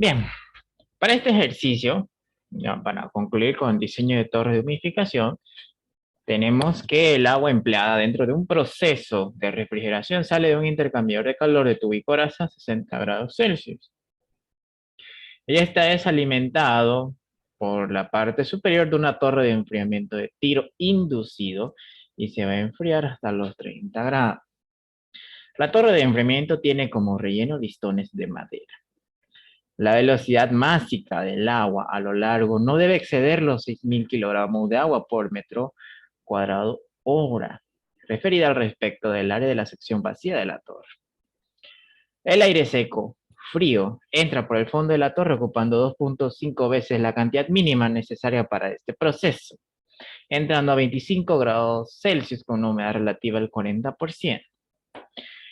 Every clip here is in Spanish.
Bien, para este ejercicio, ya para concluir con el diseño de torres de humidificación, tenemos que el agua empleada dentro de un proceso de refrigeración sale de un intercambiador de calor de tubo y coraza a 60 grados Celsius. Y esta es alimentado por la parte superior de una torre de enfriamiento de tiro inducido y se va a enfriar hasta los 30 grados. La torre de enfriamiento tiene como relleno listones de madera. La velocidad máxima del agua a lo largo no debe exceder los 6.000 kilogramos de agua por metro cuadrado hora, referida al respecto del área de la sección vacía de la torre. El aire seco, frío, entra por el fondo de la torre ocupando 2.5 veces la cantidad mínima necesaria para este proceso, entrando a 25 grados Celsius con una humedad relativa al 40%.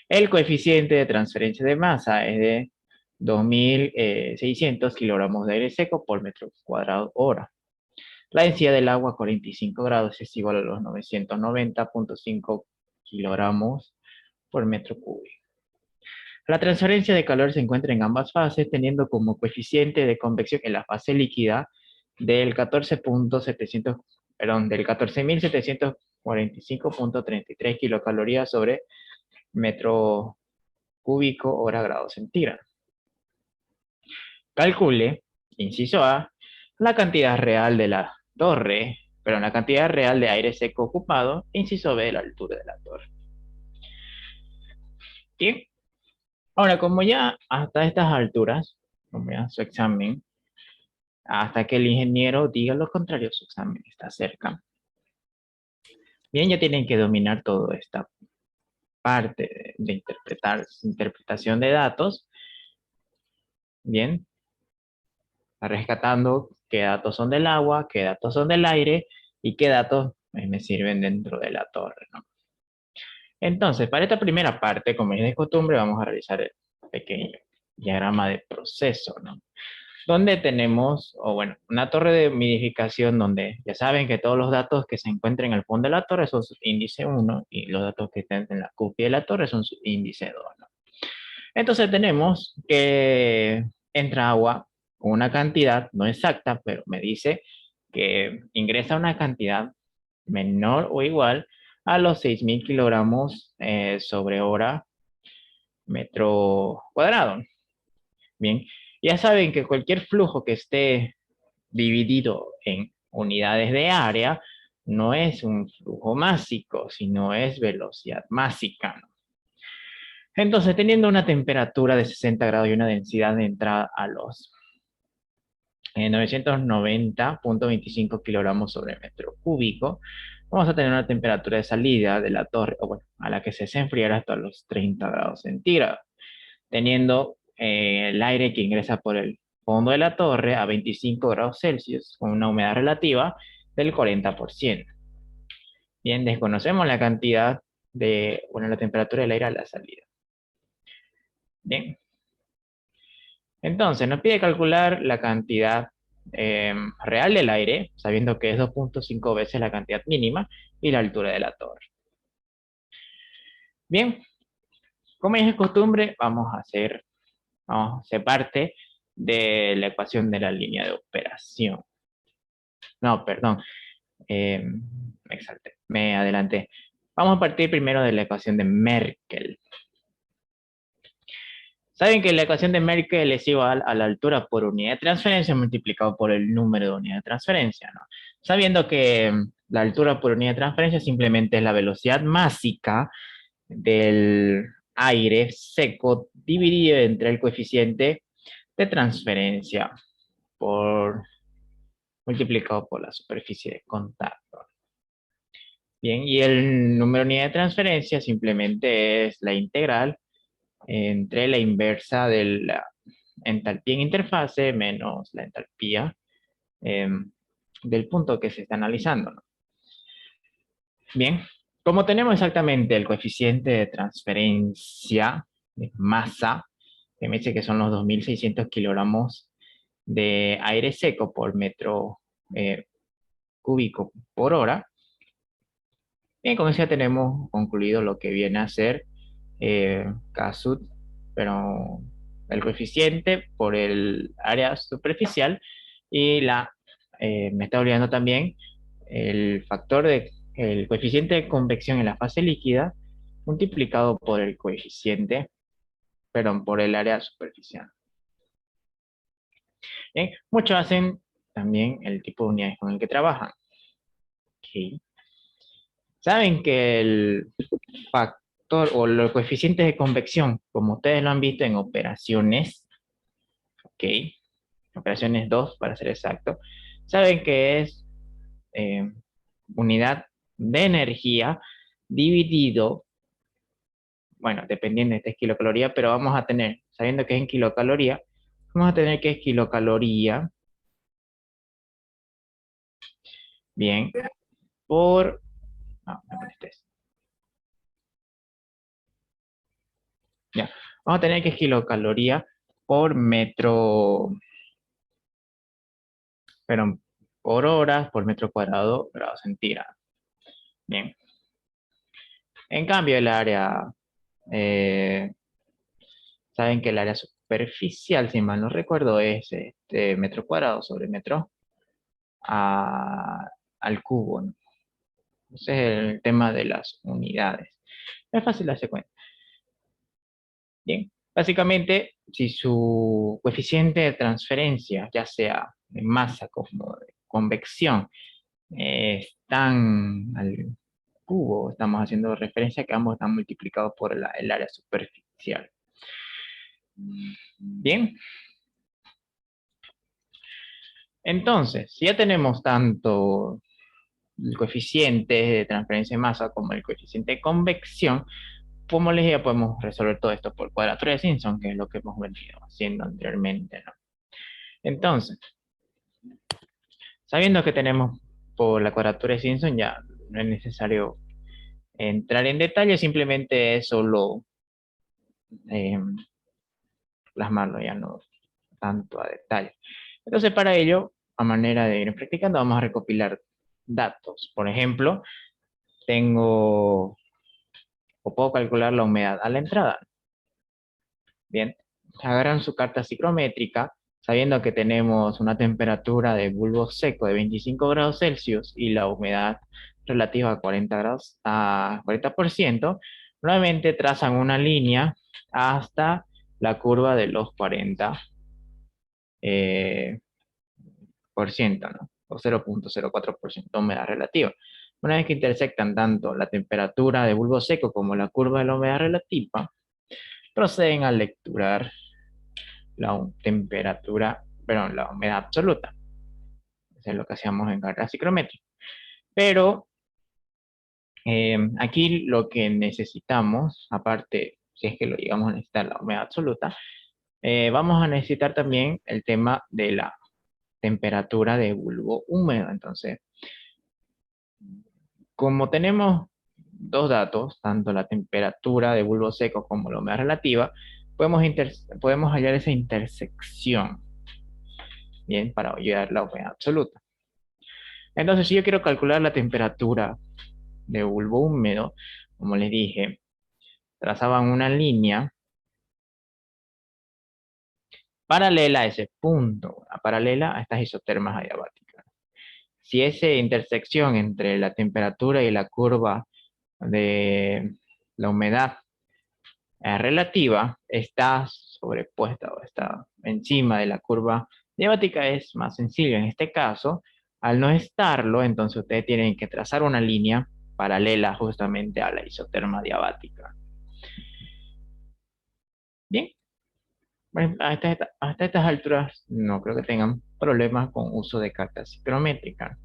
El coeficiente de transferencia de masa es de 2.600 kilogramos de aire seco por metro cuadrado hora. La densidad del agua a 45 grados es igual a los 990.5 kilogramos por metro cúbico. La transferencia de calor se encuentra en ambas fases, teniendo como coeficiente de convección en la fase líquida del 14.700, perdón, del 14.745.33 kilocalorías sobre metro cúbico hora grado centígrado. Calcule, inciso A, la cantidad real de la torre, pero la cantidad real de aire seco ocupado, inciso B, la altura de la torre. Bien, ahora como ya hasta estas alturas, como ya su examen, hasta que el ingeniero diga lo contrario, su examen está cerca. Bien, ya tienen que dominar toda esta parte de interpretación de datos. Bien, rescatando qué datos son del agua, qué datos son del aire y qué datos me sirven dentro de la torre, ¿no? Entonces, para esta primera parte, como es de costumbre, vamos a realizar el pequeño diagrama de proceso, ¿no? Donde tenemos, o bueno, una torre de humidificación donde ya saben que todos los datos que se encuentran en el fondo de la torre son su índice 1 y los datos que están en la cúpula de la torre son su índice 2, ¿no? Entonces tenemos que entra agua con una cantidad no exacta, pero me dice que ingresa una cantidad menor o igual a los 6.000 kilogramos sobre hora metro cuadrado. Bien, ya saben que cualquier flujo que esté dividido en unidades de área no es un flujo másico, sino es velocidad másica, ¿no? Entonces, teniendo una temperatura de 60 grados y una densidad de entrada a los 990.25 kilogramos sobre metro cúbico, vamos a tener una temperatura de salida de la torre, o bueno, a la que se enfriará hasta los 30 grados centígrados, teniendo el aire que ingresa por el fondo de la torre a 25 grados Celsius, con una humedad relativa del 40%. Bien, desconocemos la cantidad de, bueno, la temperatura del aire a la salida. Bien, entonces nos pide calcular la cantidad real del aire, sabiendo que es 2.5 veces la cantidad mínima y la altura de la torre. Bien, como ya es costumbre, vamos a hacer parte de la ecuación de la línea de operación. No, perdón, me exalté, me adelanté. Vamos a partir primero de la ecuación de Merkel. Saben que la ecuación de Merkel es igual a la altura por unidad de transferencia multiplicado por el número de unidad de transferencia, ¿no? Sabiendo que la altura por unidad de transferencia simplemente es la velocidad másica del aire seco dividido entre el coeficiente de transferencia por multiplicado por la superficie de contacto. Bien, y el número de unidad de transferencia simplemente es la integral entre la inversa de la entalpía en interfase menos la entalpía eh, del punto que se está analizando, ¿no? Bien, como tenemos exactamente el coeficiente de transferencia de masa, que me dice que son los 2.600 kilogramos de aire seco por metro cúbico por hora, bien, con eso ya tenemos concluido lo que viene a ser CASUT, pero el coeficiente por el área superficial y me está olvidando también el coeficiente de convección en la fase líquida multiplicado por el coeficiente, perdón, por el área superficial. Bien, muchos hacen también el tipo de unidades con el que trabajan. Ok. Saben que el factor o los coeficientes de convección, como ustedes lo han visto en operaciones, ok, operaciones 2 para ser exacto, saben que es eh, unidad de energía dividido, bueno, dependiendo de esta es kilocaloría, pero vamos a tener, sabiendo que es en kilocaloría, vamos a tener que es kilocaloría, bien, por, no, me molestes, ya, vamos a tener que es kilocaloría por metro, pero por horas, por metro cuadrado, grado centígrado. Bien. En cambio, el área, eh, saben que el área superficial, si mal no recuerdo, es metro cuadrado sobre metro al cubo, ¿no? Ese es el tema de las unidades. Es fácil darse cuenta. Bien. Básicamente, si su coeficiente de transferencia, ya sea de masa como de convección, están al cubo, estamos haciendo referencia a que ambos están multiplicados por el área superficial. Bien, entonces, si ya tenemos tanto el coeficiente de transferencia de masa como el coeficiente de convección, como les dije, podemos resolver todo esto por cuadratura de Simpson, que es lo que hemos venido haciendo anteriormente, ¿no? Entonces, sabiendo que tenemos por la cuadratura de Simpson, ya no es necesario entrar en detalle, simplemente es solo eh, plasmarlo, ya no tanto a detalle. Entonces, para ello, a manera de ir practicando, vamos a recopilar datos. Por ejemplo, tengo o puedo calcular la humedad a la entrada. Bien, agarran su carta psicométrica, sabiendo que tenemos una temperatura de bulbo seco de 25 grados Celsius y la humedad relativa a 40 grados, a 40%, nuevamente trazan una línea hasta la curva de los 40 por ciento, ¿no? O 0,04% de humedad relativa. Una vez que intersectan tanto la temperatura de bulbo seco como la curva de la humedad relativa, proceden a lecturar temperatura, perdón, la humedad absoluta. Eso es lo que hacíamos en carta psicométrica. Pero aquí lo que necesitamos, aparte, si es que lo llegamos a necesitar la humedad absoluta, vamos a necesitar también el tema de la temperatura de bulbo húmedo. Entonces, como tenemos dos datos, tanto la temperatura de bulbo seco como la humedad relativa, podemos hallar esa intersección, bien, para hallar la humedad absoluta. Entonces, si yo quiero calcular la temperatura de bulbo húmedo, como les dije, trazaban una línea paralela a ese punto, paralela a estas isotermas adiabáticas. Si esa intersección entre la temperatura y la curva de la humedad relativa está sobrepuesta o está encima de la curva diabática, es más sencillo. En este caso, al no estarlo, entonces ustedes tienen que trazar una línea paralela justamente a la isoterma diabática. Bien, bueno, hasta estas alturas no creo que tengan problemas con uso de carta psicométrica.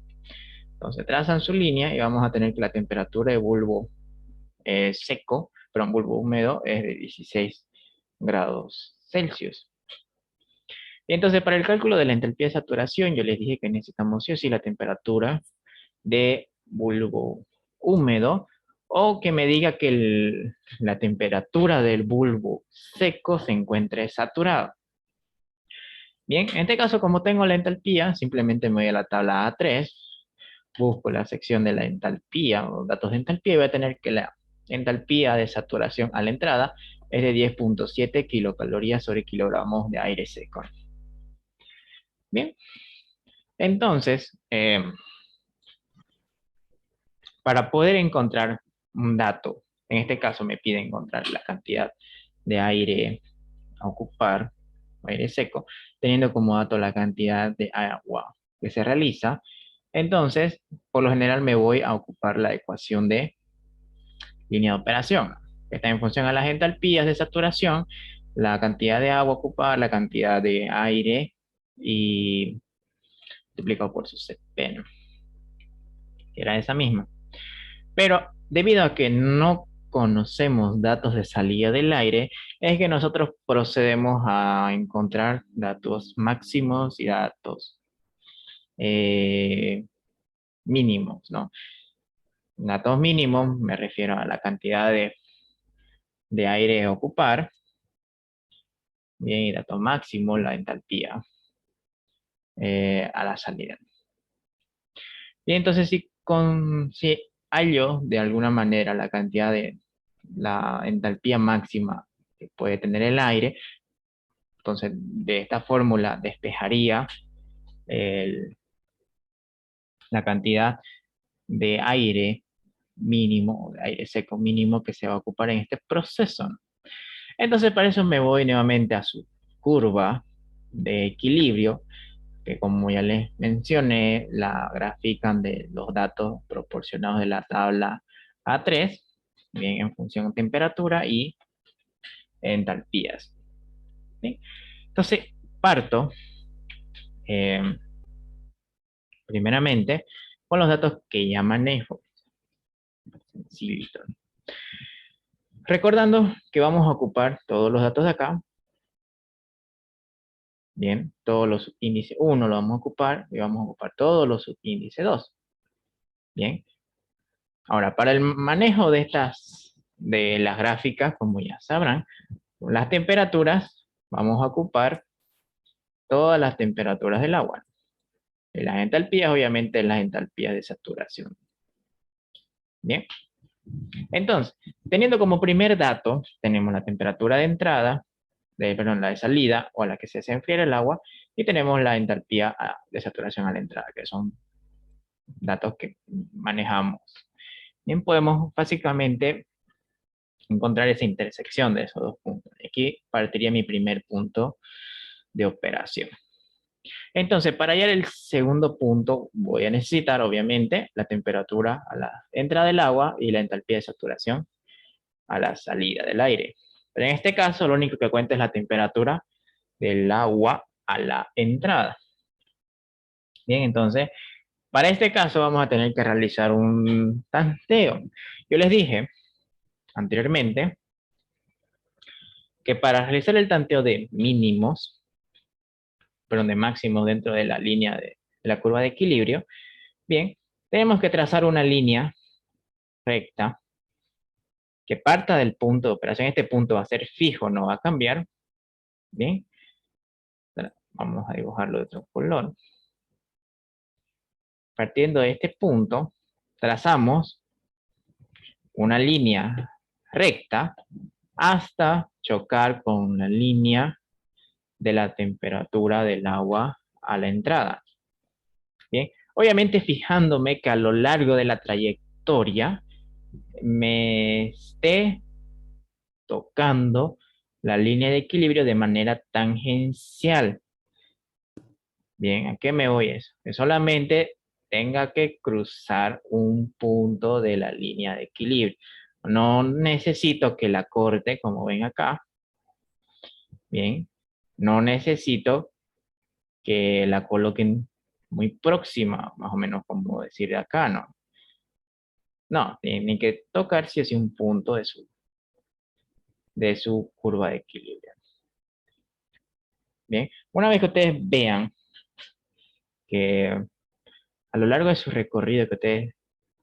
Entonces trazan su línea y vamos a tener que la temperatura de bulbo seco, pero un bulbo húmedo es de 16 grados Celsius. Y entonces, para el cálculo de la entalpía de saturación, yo les dije que necesitamos sí o sí la temperatura de bulbo húmedo o que me diga que la temperatura del bulbo seco se encuentre saturado. Bien, en este caso, como tengo la entalpía, simplemente me voy a la tabla A3, busco la sección de la entalpía o datos de entalpía y voy a tener que la entalpía de saturación a la entrada es de 10,7 kilocalorías sobre kilogramos de aire seco. Bien, entonces, para poder encontrar un dato, en este caso me pide encontrar la cantidad de aire a ocupar, aire seco, teniendo como dato la cantidad de agua que se realiza. Entonces, por lo general me voy a ocupar la ecuación de línea de operación, que está en función a las entalpías de saturación, la cantidad de agua ocupada, la cantidad de aire y multiplicado por su Cp, ¿no? Que era esa misma. Pero debido a que no conocemos datos de salida del aire, es que nosotros procedemos a encontrar datos máximos y datos eh, mínimos, ¿no? Datos mínimos me refiero a la cantidad de aire a ocupar, bien, y dato máximo, la entalpía a la salida. Bien, entonces si hallo de alguna manera la cantidad de la entalpía máxima que puede tener el aire, entonces de esta fórmula despejaría la cantidad de aire mínimo, de aire seco mínimo que se va a ocupar en este proceso. Entonces para eso me voy nuevamente a su curva de equilibrio, que como ya les mencioné, la grafican de los datos proporcionados de la tabla A3, bien, en función de temperatura y entalpías. ¿Sí? Entonces, parto eh, primeramente con los datos que ya manejo. Sencillito. Recordando que vamos a ocupar todos los datos de acá. Bien, todos los subíndices 1 lo vamos a ocupar y vamos a ocupar todos los subíndices 2. Bien, ahora para el manejo de las gráficas, como ya sabrán, las temperaturas, vamos a ocupar todas las temperaturas del agua. Y las entalpías, obviamente, las entalpías de saturación. Bien, entonces, teniendo como primer dato, tenemos la temperatura de entrada, perdón, la de salida o a la que se enfría el agua, y tenemos la entalpía de saturación a la entrada, que son datos que manejamos. Bien, podemos básicamente encontrar esa intersección de esos dos puntos. Aquí partiría mi primer punto de operación. Entonces, para hallar el segundo punto, voy a necesitar, obviamente, la temperatura a la entrada del agua y la entalpía de saturación a la salida del aire. Pero en este caso, lo único que cuenta es la temperatura del agua a la entrada. Bien, entonces, para este caso vamos a tener que realizar un tanteo. Yo les dije anteriormente que para realizar el tanteo de mínimos, perdón, de máximos dentro de la línea de la curva de equilibrio, bien, tenemos que trazar una línea recta que parta del punto de operación. Este punto va a ser fijo, no va a cambiar. Bien, vamos a dibujarlo de otro color. Partiendo de este punto, trazamos una línea recta hasta chocar con la línea de la temperatura del agua a la entrada. Bien, obviamente fijándome que a lo largo de la trayectoria me esté tocando la línea de equilibrio de manera tangencial. Bien, ¿a qué me voy eso? Que solamente tenga que cruzar un punto de la línea de equilibrio. No necesito que la corte, como ven acá. Bien, no necesito que la coloquen muy próxima, más o menos como decir de acá, ¿no? No, tiene que tocar si es un punto de su curva de equilibrio. Bien, una vez que ustedes vean que a lo largo de su recorrido que ustedes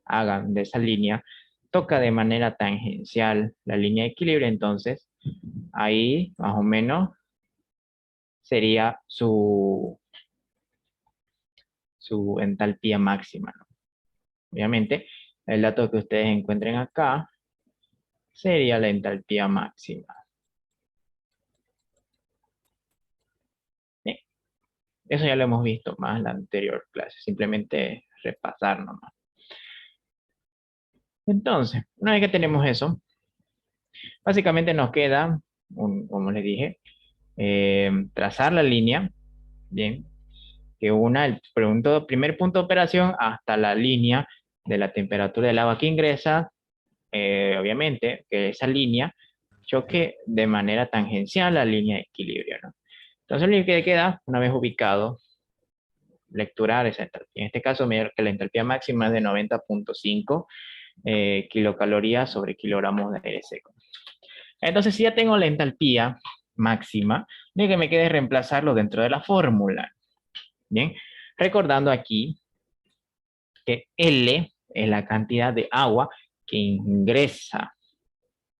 hagan de esa línea, toca de manera tangencial la línea de equilibrio, entonces ahí más o menos sería su entalpía máxima, ¿no? Obviamente, el dato que ustedes encuentren acá sería la entalpía máxima. Eso ya lo hemos visto más en la anterior clase, simplemente repasar nomás. Entonces, una vez que tenemos eso, básicamente nos queda, como les dije, trazar la línea, bien, que una primer punto de operación hasta la línea de la temperatura del agua que ingresa, obviamente, que esa línea choque de manera tangencial a la línea de equilibrio, ¿no? Entonces, lo que queda, una vez ubicado, lecturar esa entalpía. En este caso, me que la entalpía máxima es de 90.5 kilocalorías sobre kilogramos de aire seco. Entonces, si ya tengo la entalpía máxima, lo que me queda es reemplazarlo dentro de la fórmula. Bien, recordando aquí que L es la cantidad de agua que ingresa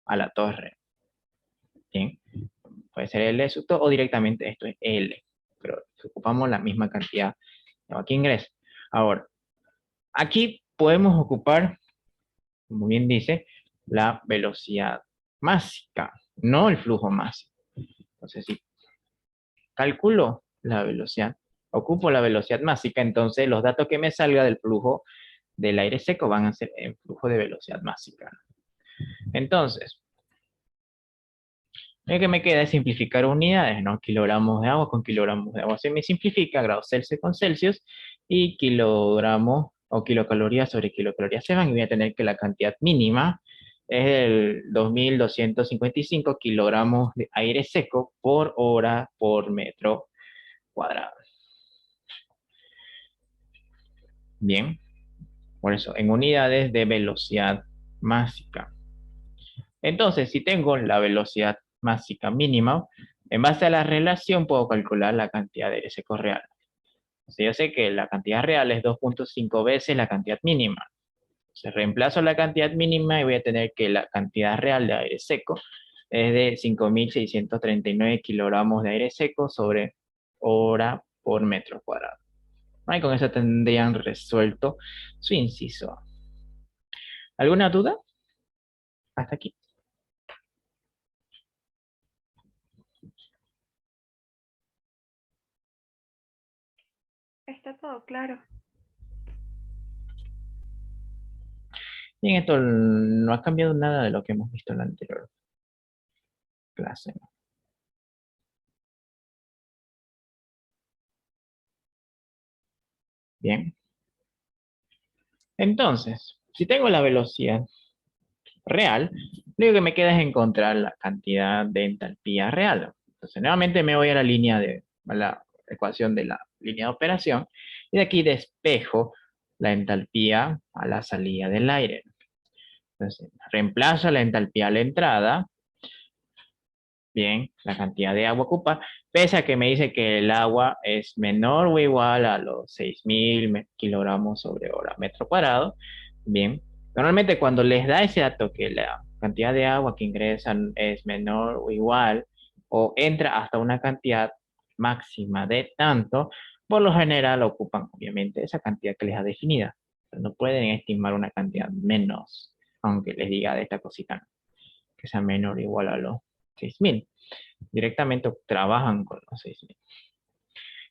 a la torre. Bien, puede ser L susto o directamente esto es L, pero ocupamos la misma cantidad de agua que ingresa. Ahora, aquí podemos ocupar, como bien dice, la velocidad másica, no el flujo máximo. Entonces, si calculo la velocidad, ocupo la velocidad másica, entonces los datos que me salga del flujo del aire seco van a ser en flujo de velocidad másica. Entonces, lo que me queda es simplificar unidades, ¿no? Kilogramos de agua con kilogramos de agua. Se me simplifica grados Celsius con Celsius y kilogramos o kilocalorías sobre kilocalorías se van y voy a tener que la cantidad mínima es el 2.255 kilogramos de aire seco por hora por metro cuadrado. Bien, por eso, en unidades de velocidad másica. Entonces, si tengo la velocidad másica mínima, en base a la relación puedo calcular la cantidad de aire seco real. O sea, yo sé que la cantidad real es 2.5 veces la cantidad mínima. Entonces, reemplazo la cantidad mínima y voy a tener que la cantidad real de aire seco es de 5.639 kilogramos de aire seco sobre hora por metro cuadrado. Y con eso tendrían resuelto su inciso. ¿Alguna duda? Hasta aquí. Está todo claro. Bien, esto no ha cambiado nada de lo que hemos visto en la anterior clase. Bien. Entonces, si tengo la velocidad real, lo único que me queda es encontrar la cantidad de entalpía real. Entonces, nuevamente me voy a la ecuación de la línea de operación y de aquí despejo la entalpía a la salida del aire. Entonces, reemplazo la entalpía a la entrada. Bien, la cantidad de agua ocupa, pese a que me dice que el agua es menor o igual a los 6.000 kilogramos sobre hora metro cuadrado. Bien, normalmente cuando les da ese dato que la cantidad de agua que ingresan es menor o igual, o entra hasta una cantidad máxima de tanto, por lo general ocupan obviamente esa cantidad que les ha definida. No pueden estimar una cantidad menos, aunque les diga de esta cosita, que sea menor o igual a los 6.000. Directamente trabajan con los 6.000.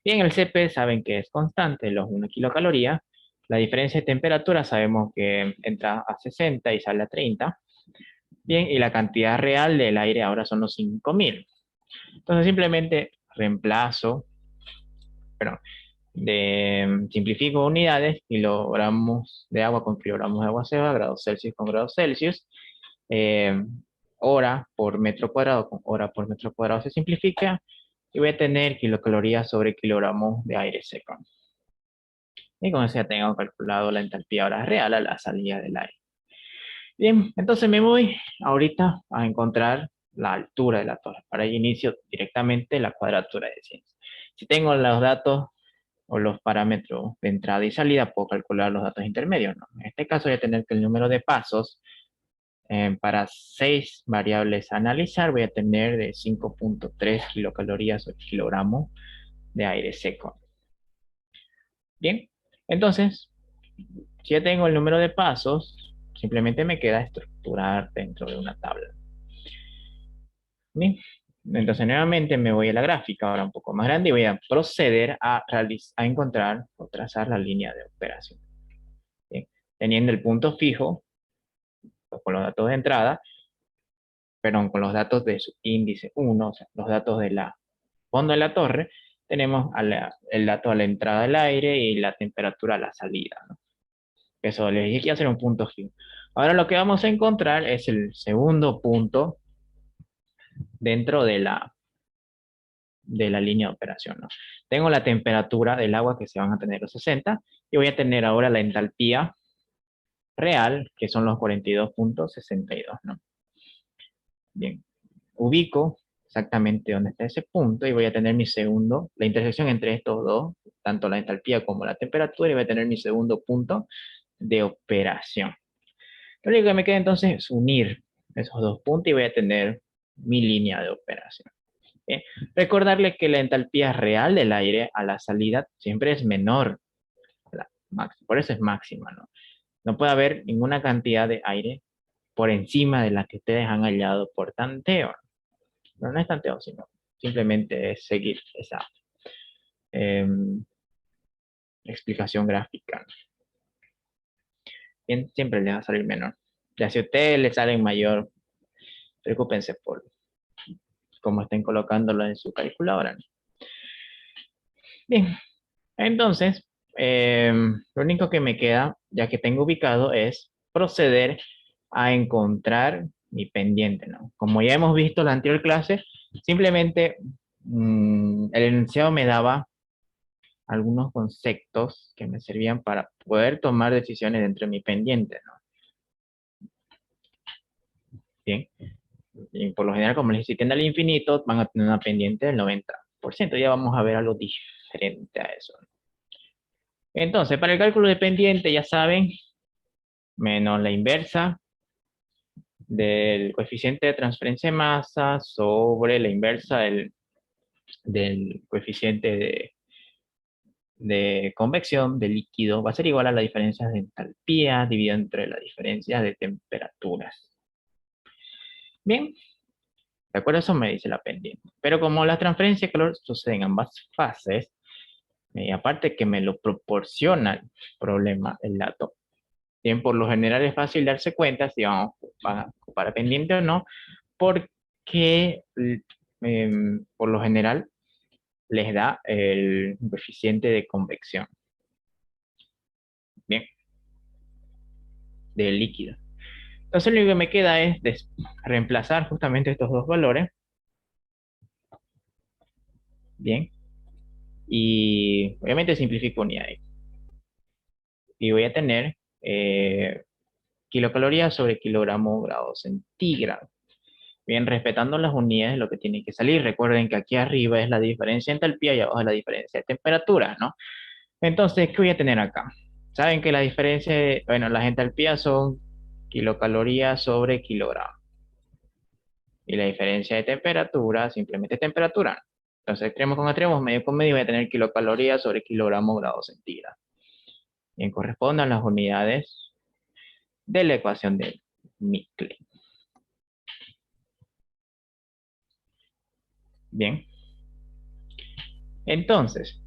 Y en el CP saben que es constante, los 1 kilocaloría. La diferencia de temperatura sabemos que entra a 60 y sale a 30. Bien, y la cantidad real del aire ahora son los 5.000. Entonces simplemente reemplazo, perdón, simplifico unidades, kilogramos de agua con kilogramos de agua se va, grados Celsius con grados Celsius. eh, Hora por metro cuadrado con hora por metro cuadrado se simplifica y voy a tener kilocalorías sobre kilogramos de aire seco. Y con eso ya tengo calculado la entalpía hora real a la salida del aire. Bien, entonces me voy ahorita a encontrar la altura de la torre. Para ello inicio directamente la cuadratura de ciencia. Si tengo los datos o los parámetros de entrada y salida, puedo calcular los datos intermedios, ¿no? En este caso voy a tener que el número de pasos para 6 variables a analizar, voy a tener de 5.3 kilocalorías o kilogramos de aire seco. Bien, entonces, si ya tengo el número de pasos, simplemente me queda estructurar dentro de una tabla. Bien, Entonces, nuevamente me voy a la gráfica, ahora un poco más grande, y voy a proceder a encontrar o trazar la línea de operación. Bien. Teniendo el punto fijo, con los datos de entrada, perdón, con los datos de su índice 1, o sea, los datos de la fondo de la torre, tenemos el dato a la entrada del aire y la temperatura a la salida, ¿no? Eso les dije que iba a ser un punto fijo. Ahora lo que vamos a encontrar es el segundo punto dentro de la línea de operación, ¿no? Tengo la temperatura del agua que se van a tener los 60 y voy a tener ahora la entalpía real, que son los 42,62, ¿no? Bien, ubico exactamente dónde está ese punto y voy a tener mi segundo, la intersección entre estos dos, tanto la entalpía como la temperatura, y voy a tener mi segundo punto de operación. Lo único que me queda entonces es unir esos dos puntos y voy a tener mi línea de operación. ¿Bien? Recordarle que la entalpía real del aire a la salida siempre es menor a la máxima, por eso es máxima, ¿no? No puede haber ninguna cantidad de aire por encima de la que ustedes han hallado por tanteo. Pero no es tanteo, sino simplemente es seguir esa eh, explicación gráfica. Bien, siempre les va a salir menor. Ya si a ustedes les sale mayor, preocúpense por cómo estén colocándolo en su calculadora, ¿no? Bien, entonces, lo único que me queda, ya que tengo ubicado, es proceder a encontrar mi pendiente, ¿no? Como ya hemos visto en la anterior clase, simplemente el enunciado me daba algunos conceptos que me servían para poder tomar decisiones dentro de mi pendiente, ¿no? Bien, y por lo general, como les extiende al infinito, van a tener una pendiente del 90%. Ya vamos a ver algo diferente a eso, ¿no? Entonces, para el cálculo de pendiente, ya saben, menos la inversa del coeficiente de transferencia de masa sobre la inversa del coeficiente de convección del líquido va a ser igual a la diferencia de entalpía dividido entre la diferencia de temperaturas. Bien, de acuerdo, eso me dice la pendiente. Pero como la transferencia de calor sucede en ambas fases, y aparte que me lo proporciona el problema, el dato, bien, por lo general es fácil darse cuenta si vamos a ocupar pendiente o no, porque por lo general les da el coeficiente de convección, bien, del líquido. Entonces lo único que me queda es reemplazar justamente estos dos valores, bien, y obviamente simplifico unidades. Y voy a tener kilocalorías sobre kilogramo grado centígrado. Bien, respetando las unidades, lo que tiene que salir. Recuerden que aquí arriba es la diferencia de entalpía y abajo es la diferencia de temperatura, ¿no? Entonces, ¿qué voy a tener acá? Saben que la diferencia, bueno, las entalpías son kilocalorías sobre kilogramo. Y la diferencia de temperatura, simplemente temperatura. Entonces, extremos con extremos, medio con medio, voy a tener kilocalorías sobre kilogramo grado centígrado. Bien, corresponden a las unidades de la ecuación de Micle. Bien, entonces,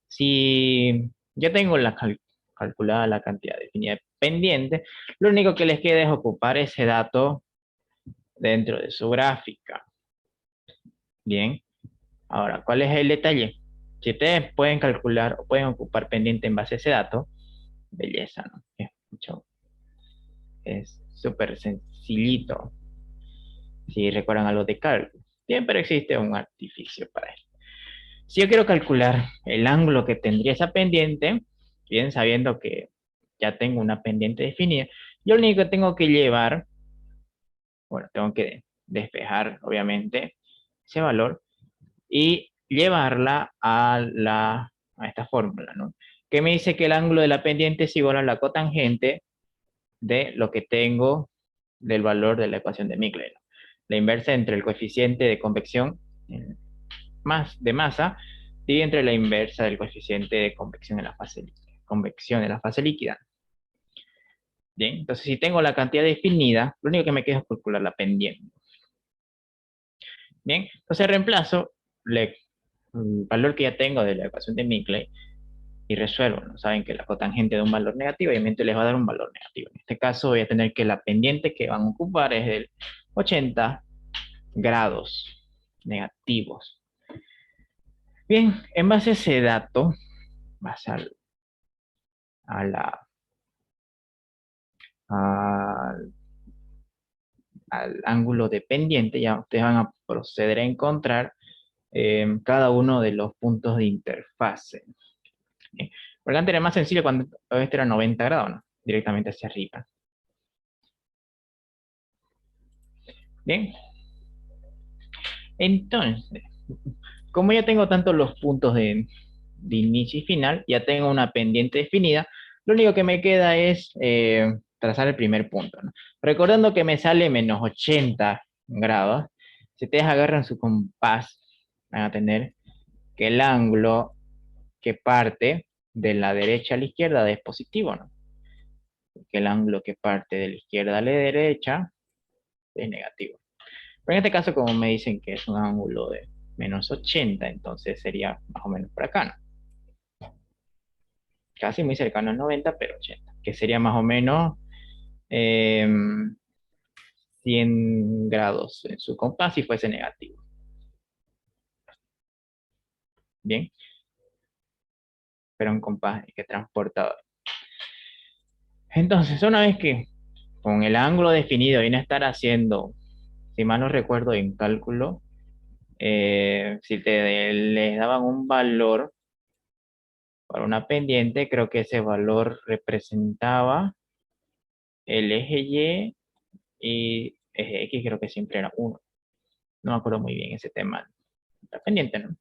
si ya tengo calculada la cantidad definida de pendiente, lo único que les queda es ocupar ese dato dentro de su gráfica. Bien, ahora, ¿cuál es el detalle? Si ustedes pueden calcular o pueden ocupar pendiente en base a ese dato, belleza, ¿no? Es súper sencillito. Si recuerdan algo de cálculo, siempre existe un artificio para esto. Si yo quiero calcular el ángulo que tendría esa pendiente, bien sabiendo que ya tengo una pendiente definida, yo lo único que tengo que llevar, bueno, tengo que despejar, obviamente, ese valor y llevarla a esta fórmula, ¿no? Que me dice que el ángulo de la pendiente es igual a la cotangente de lo que tengo del valor de la ecuación de Micle, ¿no? La inversa entre el coeficiente de convección más de masa y entre la inversa del coeficiente de convección en la fase líquida. Convección en la fase líquida. Bien, entonces si tengo la cantidad definida, lo único que me queda es calcular la pendiente. Bien, entonces reemplazo el valor que ya tengo de la ecuación de Minkley y resuelvo, ¿no? Saben que la cotangente de un valor negativo, obviamente les va a dar un valor negativo. En este caso voy a tener que la pendiente que van a ocupar es del 80 grados negativos. Bien, en base a ese dato, base a la, al, al ángulo de pendiente, ya ustedes van a proceder a encontrar cada uno de los puntos de interfase. Bien. Porque antes era más sencillo cuando este era 90 grados, ¿no? Directamente hacia arriba. Bien, entonces, como ya tengo tanto los puntos de inicio y final, ya tengo una pendiente definida, lo único que me queda es trazar el primer punto, ¿no? Recordando que me sale menos 80 grados, si ustedes agarran su compás, van a tener que el ángulo que parte de la derecha a la izquierda es positivo, ¿no? Que el ángulo que parte de la izquierda a la derecha es negativo. Pero en este caso, como me dicen que es un ángulo de menos 80, entonces sería más o menos por acá, ¿no? Casi muy cercano al 90, pero 80, que sería más o menos eh, 100 grados en su compás si fuese negativo. Bien, pero un compás que transporta. Entonces, una vez que con el ángulo definido viene a estar haciendo, si mal no recuerdo en cálculo, si les daban un valor para una pendiente, creo que ese valor representaba el eje y eje X, creo que siempre era 1. No me acuerdo muy bien ese tema. Está pendiente, ¿no?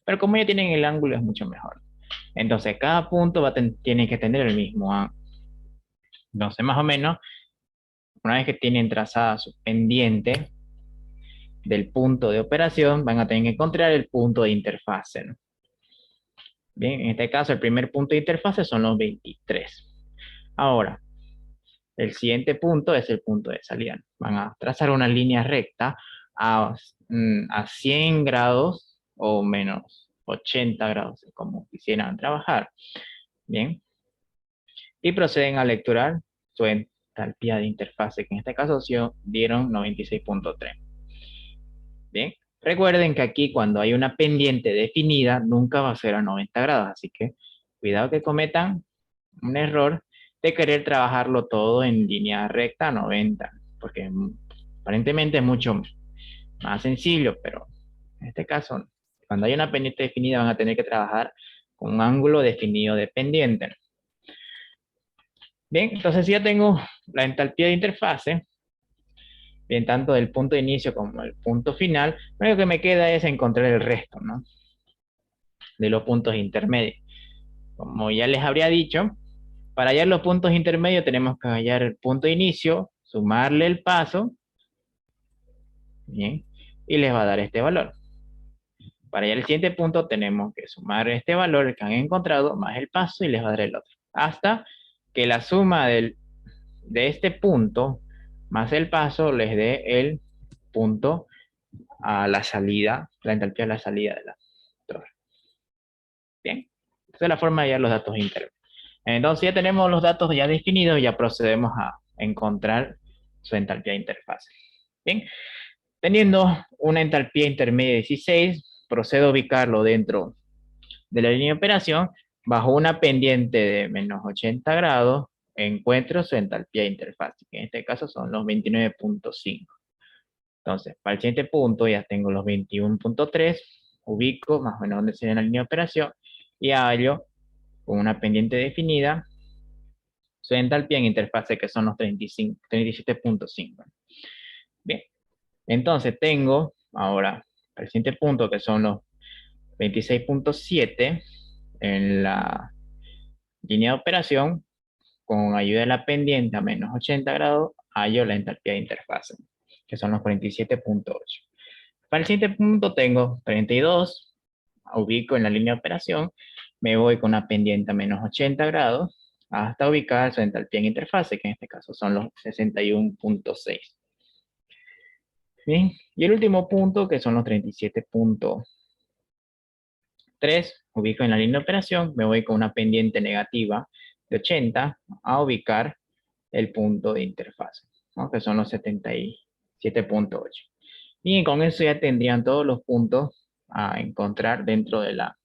Pero como ya tienen el ángulo es mucho mejor. Entonces, cada punto tiene que tener el mismo ángulo. Entonces, más o menos, una vez que tienen trazada su pendiente del punto de operación, van a tener que encontrar el punto de interfase, ¿no? Bien, en este caso, el primer punto de interfase son los 23. Ahora, el siguiente punto es el punto de salida. Van a trazar una línea recta a 100 grados o menos 80 grados, como quisieran trabajar. Bien. Y proceden a lecturar su entalpía de interfase, que en este caso dieron 96.3. Bien. Recuerden que aquí cuando hay una pendiente definida, nunca va a ser a 90 grados, así que cuidado que cometan un error de querer trabajarlo todo en línea recta a 90, porque aparentemente es mucho más sencillo, pero en este caso, cuando hay una pendiente definida, van a tener que trabajar con un ángulo definido de pendiente. Bien, entonces ya tengo la entalpía de interfase, bien, tanto del punto de inicio como el punto final, lo único que me queda es encontrar el resto, ¿no? De los puntos intermedios. Como ya les habría dicho, para hallar los puntos intermedios tenemos que hallar el punto de inicio, sumarle el paso, bien, y les va a dar este valor. Para hallar el siguiente punto tenemos que sumar este valor que han encontrado más el paso y les va a dar el otro. Hasta que la suma de este punto más el paso les dé el punto a la salida, la entalpía a la salida de la torre. Bien, esa es la forma de hallar los datos internos. Entonces ya tenemos los datos ya definidos, ya procedemos a encontrar su entalpía de interfase. Bien, teniendo una entalpía intermedia de 16, procedo a ubicarlo dentro de la línea de operación bajo una pendiente de menos 80 grados, encuentro su entalpía de interfase, que en este caso son los 29.5. Entonces, para el siguiente punto ya tengo los 21.3, ubico más o menos donde sería la línea de operación y hallo con una pendiente definida su entalpía en interfase que son los 37.5. Bien, entonces tengo ahora el siguiente punto que son los 26.7 en la línea de operación con ayuda de la pendiente a menos 80 grados hallo la entalpía de interfase que son los 47.8. Para el siguiente punto tengo 32, ubico en la línea de operación, me voy con una pendiente a menos 80 grados hasta ubicar su entalpía en interfase, que en este caso son los 61.6. Bien, y el último punto, que son los 37,3, ubico en la línea de operación, me voy con una pendiente negativa de 80 a ubicar el punto de interfaz, ¿no? Que son los 77,8. Y con eso ya tendrían todos los puntos a encontrar dentro de la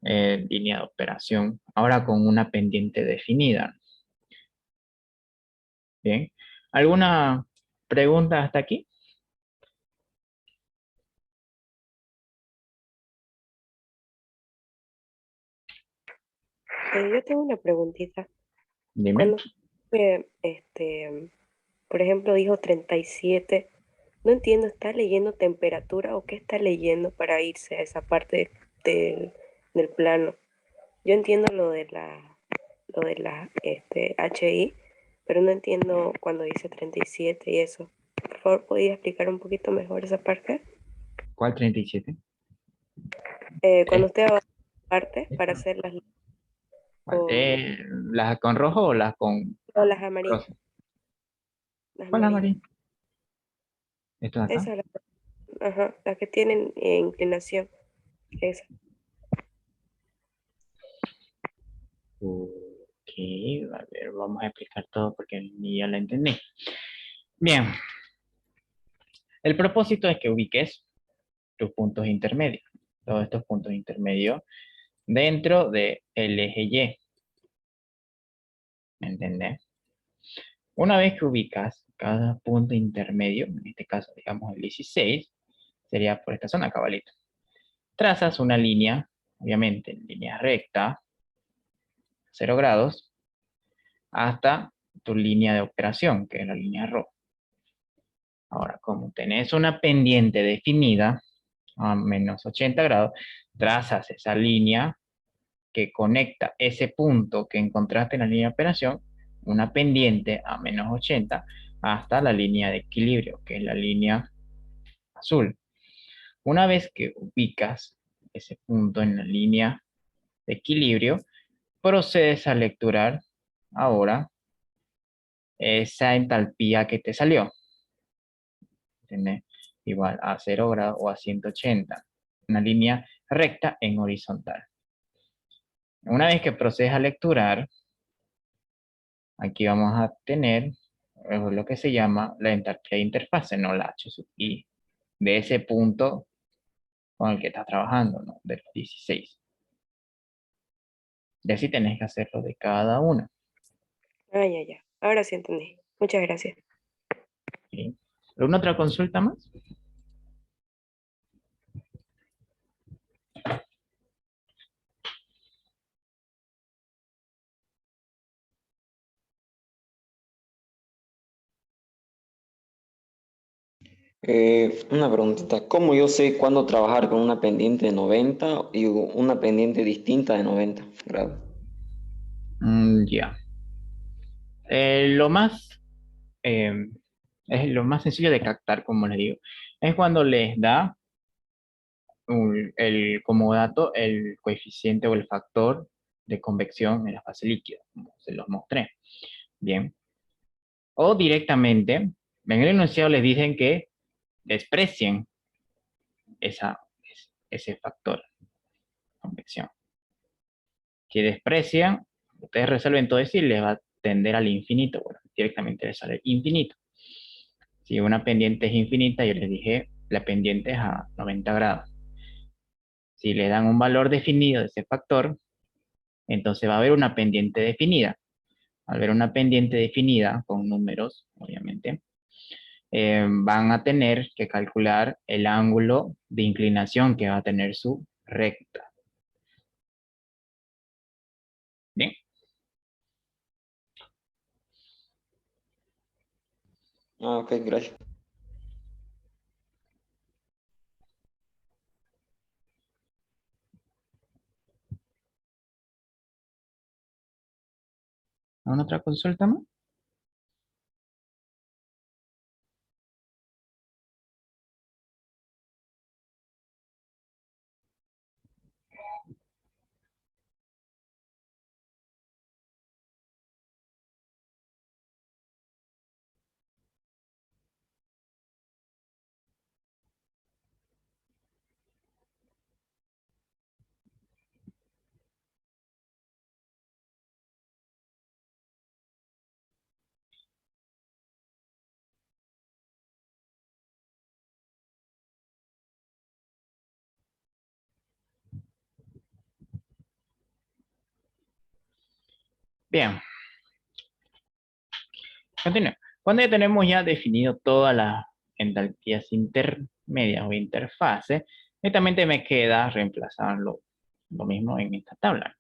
línea de operación, ahora con una pendiente definida. Bien, ¿alguna pregunta hasta aquí? Yo tengo una preguntita. Dime. Cuando, por ejemplo, dijo 37, no entiendo, ¿está leyendo temperatura o qué está leyendo para irse a esa parte del, del plano? Yo entiendo lo de la HI, pero no entiendo cuando dice 37 y eso. Por favor, ¿podría explicar un poquito mejor esa parte? ¿Cuál 37? Cuando ¿Eh? usted va a parte para Esta. hacer las ¿Cuál? con ¿Las con rojo o las con no, las amarillas, rosa? las ¿Cuál es amarillas. amarillo? ¿Esto de acá? Esas, ajá, las que tienen inclinación, esa. Ok, a ver, vamos a explicar todo porque ni ya lo entendí. Bien, el propósito es que ubiques tus puntos intermedios, todos estos puntos intermedios dentro del eje Y, ¿me entendés? Una vez que ubicas cada punto intermedio, en este caso, digamos el 16, sería por esta zona, cabalito. Trazas una línea, obviamente, en línea recta, 0 grados, hasta tu línea de operación, que es la línea roja. Ahora, como tenés una pendiente definida a menos 80 grados, trazas esa línea que conecta ese punto que encontraste en la línea de operación, una pendiente a menos 80, hasta la línea de equilibrio, que es la línea azul. Una vez que ubicas ese punto en la línea de equilibrio, procedes a lecturar ahora esa entalpía que te salió. ¿Entiendes? Igual a 0 grados o a 180. Una línea recta en horizontal. Una vez que procedes a lecturar, aquí vamos a tener lo que se llama la entalpía de interfase, no la H sub I, de ese punto con el que estás trabajando, ¿no? De los 16. Y así tenés que hacerlo de cada una. Ah, ya, ya. Ahora sí entendí. Muchas gracias. ¿Sí? ¿Alguna otra consulta más? Una preguntita, ¿cómo yo sé cuándo trabajar con una pendiente de 90 y una pendiente distinta de 90 grados? Ya. Lo más eh, es lo más sencillo de captar, como les digo, es cuando les da como dato el coeficiente o el factor de convección en la fase líquida, como se los mostré. Bien. O directamente, en el enunciado les dicen que desprecien esa, ese factor de convección. Si desprecian, ustedes resuelven todo eso y les va a tender al infinito. Bueno, directamente les sale infinito. Si una pendiente es infinita, yo les dije, la pendiente es a 90 grados. Si le dan un valor definido de ese factor, entonces va a haber una pendiente definida. Al ver una pendiente definida con números, obviamente, van a tener que calcular el ángulo de inclinación que va a tener su recta. Bien, Ah, ok, gracias. ¿alguna otra consulta más? Bien, continúo. Cuando ya tenemos ya definido todas las entalpías intermedias o interfaces, netamente me queda reemplazar lo mismo en esta tabla.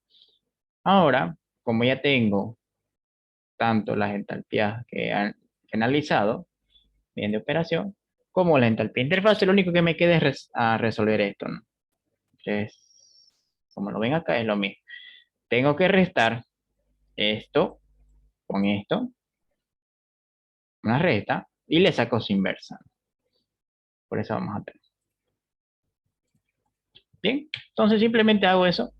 Ahora, como ya tengo tanto las entalpías que han analizado, bien de operación, como la entalpía interfaz, lo único que me queda es resolver esto, ¿no? Entonces, como lo ven acá, es lo mismo. Tengo que restar esto con esto, una resta, y le saco su inversa. Por eso vamos a tener. Bien, entonces simplemente hago eso.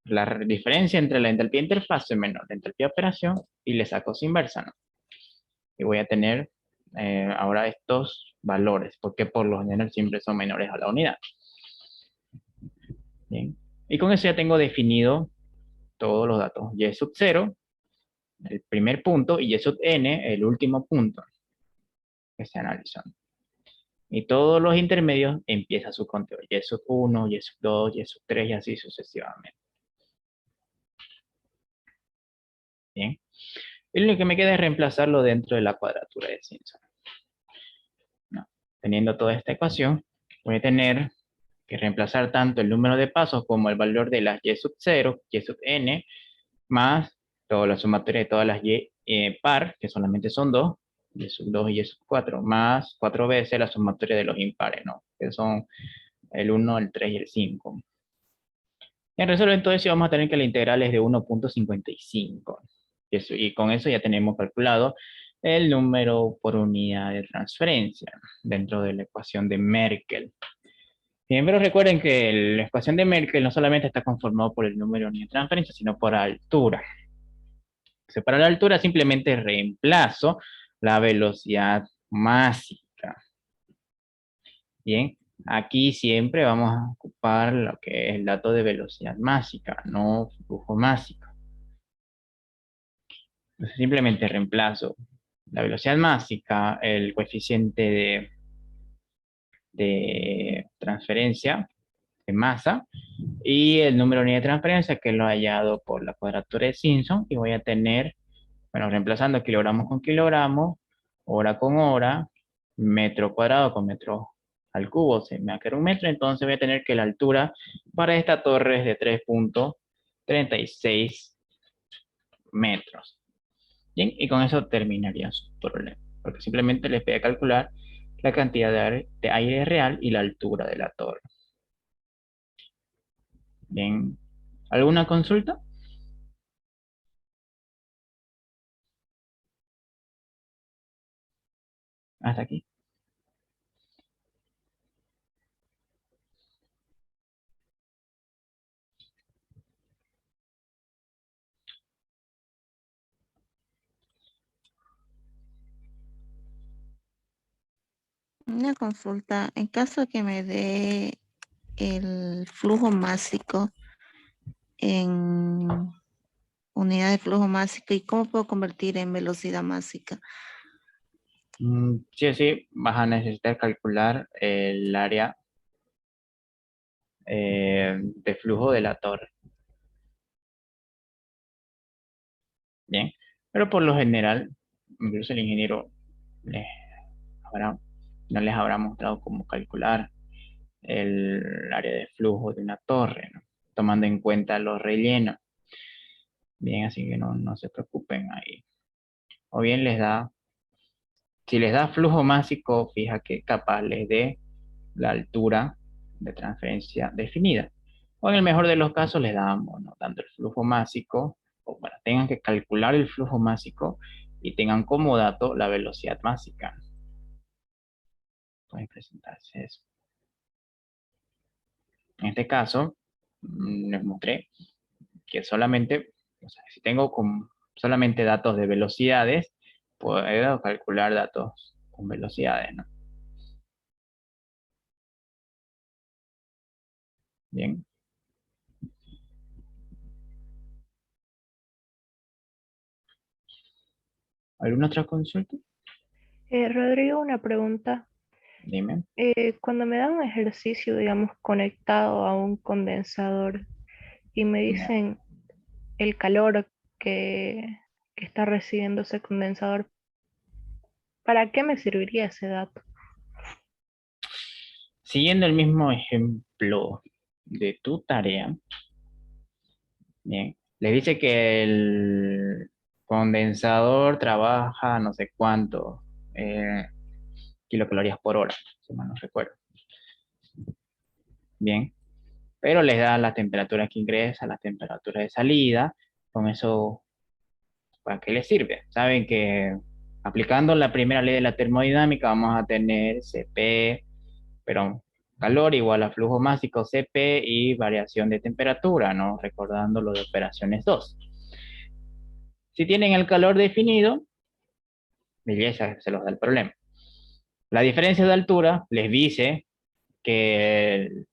La diferencia entre la entalpía interfaz menos la entalpía de operación y le saco su inversa, ¿no? Y voy a tener ahora estos valores, porque por lo general siempre son menores a la unidad. Bien, y con eso ya tengo definido todos los datos. Y sub 0, el primer punto, y y sub n, el último punto que se analizó. Y todos los intermedios empieza su conteo. Y sub 1, y sub 2, y sub 3 y así sucesivamente. Bien. Y lo que me queda es reemplazarlo dentro de la cuadratura de Simpson. No. Teniendo toda esta ecuación, voy a tener que reemplazar tanto el número de pasos como el valor de las y sub 0, y sub n, más toda la sumatoria de todas las y par, que solamente son 2, y sub 2 y y sub 4, más 4 veces la sumatoria de los impares, ¿no? Que son el 1, el 3 y el 5. En resuelve entonces vamos a tener que la integral es de 1.55. Y con eso ya tenemos calculado el número por unidad de transferencia dentro de la ecuación de Merkel. Bien, pero recuerden que la ecuación de Merkel no solamente está conformado por el número de unidad de transferencia, sino por altura. Entonces, para la altura simplemente reemplazo la velocidad másica. Bien, aquí siempre vamos a ocupar lo que es el dato de velocidad másica, no flujo másico. Entonces, simplemente reemplazo la velocidad másica, el coeficiente de transferencia de masa y el número de unidad de transferencia que lo he hallado por la cuadratura de Simpson y voy a tener, bueno, reemplazando kilogramos con kilogramos, hora con hora, metro cuadrado con metro al cubo, se me va a quedar un metro, entonces voy a tener que la altura para esta torre es de 3.36 metros. Bien, y con eso terminaría su problema, porque simplemente les voy a calcular la cantidad de aire real y la altura de la torre. Bien, ¿alguna consulta? Hasta aquí. Una consulta, en caso que me dé el flujo másico en unidad de flujo másico, ¿y cómo puedo convertir en velocidad másica? Sí o sí, vas a necesitar calcular el área de flujo de la torre. Bien, pero por lo general, incluso el ingeniero les habrá- no les habrá mostrado cómo calcular el área de flujo de una torre, ¿no? Tomando en cuenta los rellenos. Bien, así que no se preocupen ahí. O bien si les da flujo másico, fija que capaz les dé la altura de transferencia definida. O en el mejor de los casos les damos, ¿no?, tanto el flujo másico, o bueno, tengan que calcular el flujo másico y tengan como dato la velocidad másica. Pueden presentarse eso. En este caso, les mostré que solamente, o sea, si tengo solamente datos de velocidades, puedo calcular datos con velocidades, ¿no? Bien. ¿Alguna otra consulta? Rodrigo, una pregunta. Dime. Cuando me dan un ejercicio, digamos, conectado a un condensador y me Ya. dicen el calor que está recibiendo ese condensador. ¿Para qué me serviría ese dato? Siguiendo el mismo ejemplo de tu tarea, bien, le dice que el condensador trabaja no sé cuánto kilocalorías por hora, si mal no recuerdo. Bien, pero les da las temperaturas que ingresa, las temperaturas de salida. Con eso, ¿para qué les sirve? Saben que aplicando la primera ley de la termodinámica vamos a tener Cp, pero calor igual a flujo másico Cp y variación de temperatura, ¿no? Recordando lo de operaciones 2. Si tienen el calor definido, belleza, se los da el problema. La diferencia de altura les dice que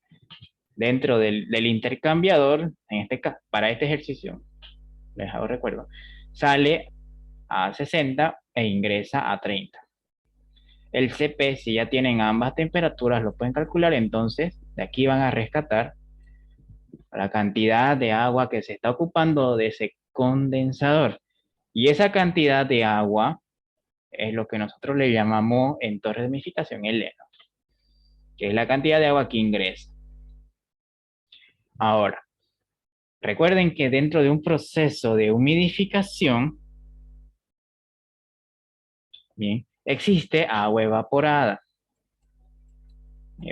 dentro del intercambiador, en este caso, para este ejercicio, les hago recuerdo, sale a 60 e ingresa a 30. El Cp, si ya tienen ambas temperaturas, lo pueden calcular, entonces de aquí van a rescatar la cantidad de agua que se está ocupando de ese condensador. Y esa cantidad de agua es lo que nosotros le llamamos en torre de humidificación el N, que es la cantidad de agua que ingresa. Ahora, recuerden que dentro de un proceso de humidificación, bien, existe agua evaporada.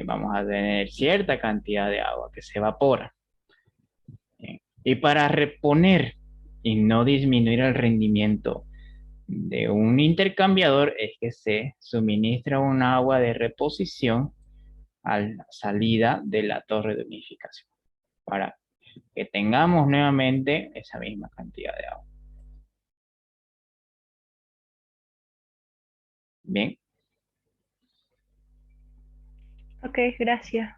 Vamos a tener cierta cantidad de agua que se evapora. Bien. Y para reponer y no disminuir el rendimiento de un intercambiador es que se suministra un agua de reposición a la salida de la torre de humidificación para que tengamos nuevamente esa misma cantidad de agua. Bien. Ok, gracias.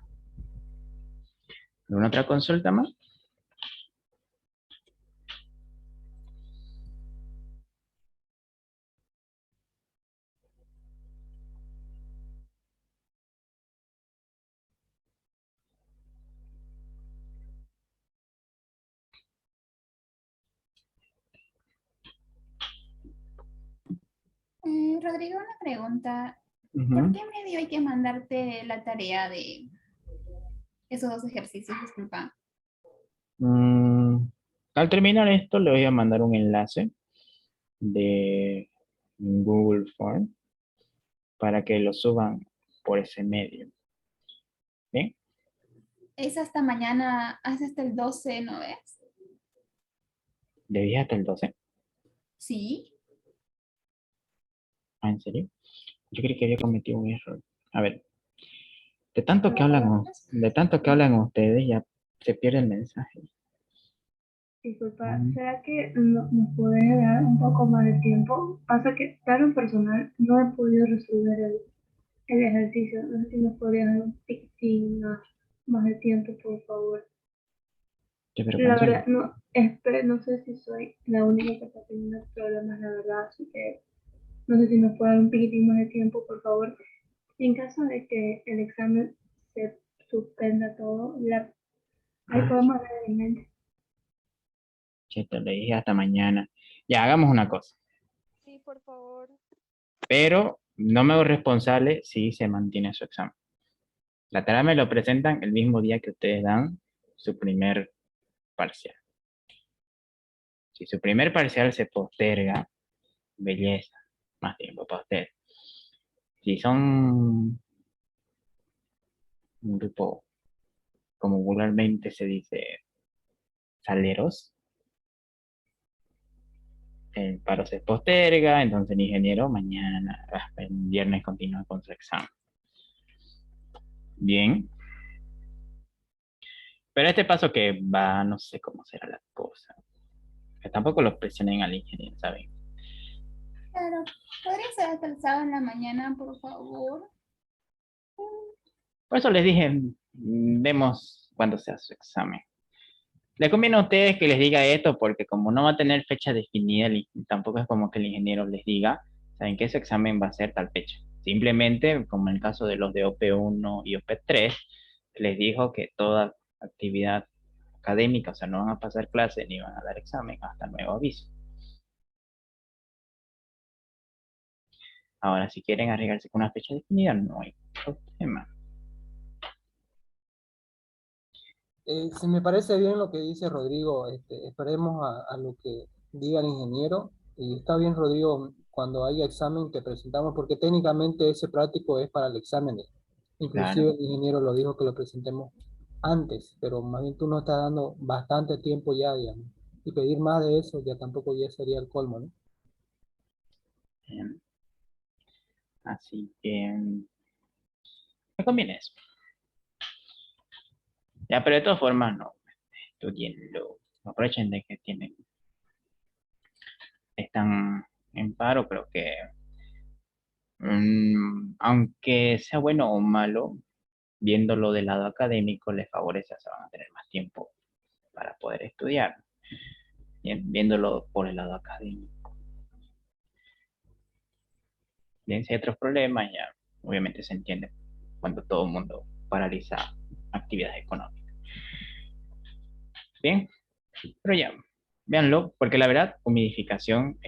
¿Alguna otra consulta más? Rodrigo, una pregunta. Ujú. ¿Por qué medio hay que mandarte la tarea de esos dos ejercicios? Disculpa. Al terminar esto, le voy a mandar un enlace de Google Form para que lo suban por ese medio. ¿Bien? Es hasta mañana, hasta el 12, ¿no ves? De 10 hasta el 12. Sí. Ah, ¿en serio? Yo creí que había cometido un error. A ver, de tanto que hablan ustedes, ya se pierde el mensaje. Disculpa, ¿será que nos podría dar un poco más de tiempo? Pasa que, claro, en personal, no he podido resolver el ejercicio. No sé si nos podría dar un poquitín más de tiempo, por favor. Qué La vergüenza. verdad, no sé si soy la única que está teniendo problemas, la verdad, así que no sé si nos puede dar un poquitín más de tiempo, por favor. En caso de que el examen se suspenda todo, ahí podemos hablar en mente. Che, te lo dije hasta mañana. Ya, hagamos una cosa. Sí, por favor. Pero no me hago responsable si se mantiene su examen. La tarea me lo presentan el mismo día que ustedes dan su primer parcial. Si su primer parcial se posterga, belleza, más tiempo para ustedes. Si son un grupo, como vulgarmente se dice, saleros, el paro se posterga, entonces el ingeniero mañana, el viernes continúa con su examen. Bien. Pero este paso que va, no sé cómo será la cosa. Que tampoco los presionen al ingeniero, ¿saben? Claro. ¿Podría ser hasta el sábado en la mañana, por favor? Por eso les dije, vemos cuándo sea su examen. Les conviene a ustedes que les diga esto porque como no va a tener fecha definida, tampoco es como que el ingeniero les diga, saben que ese examen va a ser tal fecha. Simplemente, como en el caso de los de OP1 y OP3, les dijo que toda actividad académica, o sea, no van a pasar clase ni van a dar examen hasta nuevo aviso. Ahora, si quieren arriesgarse con una fecha definida, no hay problema. Si me parece bien lo que dice Rodrigo, esperemos a lo que diga el ingeniero. Y está bien, Rodrigo, cuando haya examen te presentamos, porque técnicamente ese práctico es para el examen. Inclusive Claro. el ingeniero lo dijo que lo presentemos antes, pero más bien tú nos estás dando bastante tiempo ya, digamos. Y pedir más de eso ya tampoco ya sería el colmo, ¿no? Bien. Así que me conviene eso. Ya, pero de todas formas, no. Estudienlo. Aprovechen de que están en paro, creo que aunque sea bueno o malo, viéndolo del lado académico, les favorece, o sea, van a tener más tiempo para poder estudiar. Bien, viéndolo por el lado académico. Bien, si hay otros problemas, ya obviamente se entiende cuando todo el mundo paraliza actividades económicas. Bien, pero ya, véanlo, porque la verdad, humidificación,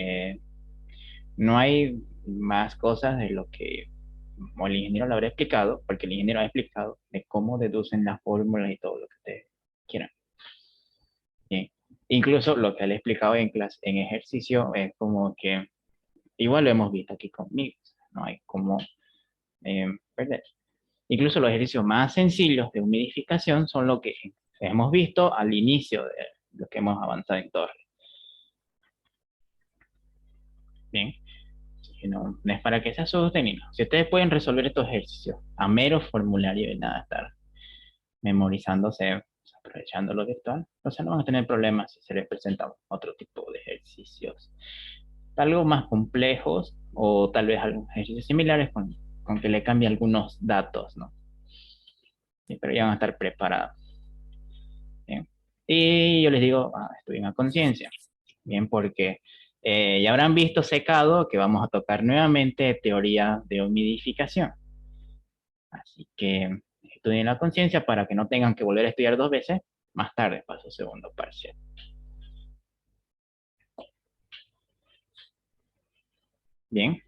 no hay más cosas de lo que como el ingeniero lo habrá explicado, porque el ingeniero ha explicado de cómo deducen las fórmulas y todo lo que ustedes quieran. Bien. Incluso lo que le he explicado en clase, en ejercicio, es como que igual lo hemos visto aquí conmigo, no hay como perder. Incluso los ejercicios más sencillos de humidificación son lo que hemos visto al inicio de lo que hemos avanzado en Torres. Bien, no es para que se asusten ni no. Si ustedes pueden resolver estos ejercicios a mero formulario de nada estar memorizándose, aprovechando lo virtual, o sea, no van a tener problemas si se les presenta otro tipo de ejercicios, algo más complejos o tal vez algunos ejercicios similares con que le cambie algunos datos, ¿no? Sí, pero ya van a estar preparados. Bien. Y yo les digo, estudien a conciencia, bien, porque ya habrán visto secado que vamos a tocar nuevamente teoría de humidificación. Así que estudien la conciencia para que no tengan que volver a estudiar 2 veces más tarde para su segundo parcial. Bien.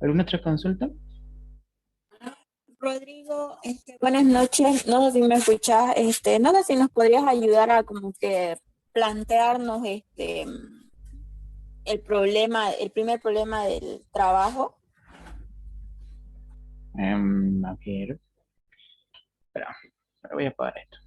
¿Alguna otra consulta? Rodrigo, buenas noches. No sé si me escuchas. No sé si nos podrías ayudar a como que plantearnos el problema, el primer problema del trabajo. A ver. Espera, voy a apagar esto.